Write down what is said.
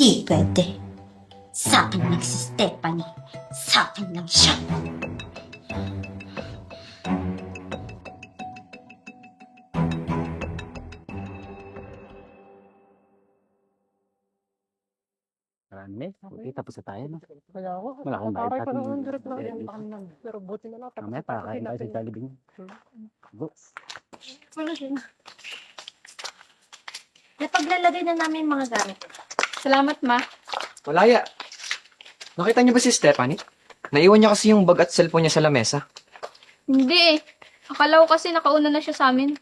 Di pwede. Sa akin lang si Stephanie. Sa akin lang siya. Marami. Okay, tapos na tayo, no? Kaya ako, Wala akong bayad nakaparay pa ating- naman direct lang eh, yung pakanan. Pero buti na lang. Mamaya, pakakain tayo sa Jollibee. Go. Napaglalagay na namin yung mga gamit. Salamat, ma. Malaya. Nakita niyo ba si Stephanie? Naiwan niya kasi yung bag at cellphone niya sa lamesa. Hindi eh. Akala ko kasi nakauna na siya sa amin.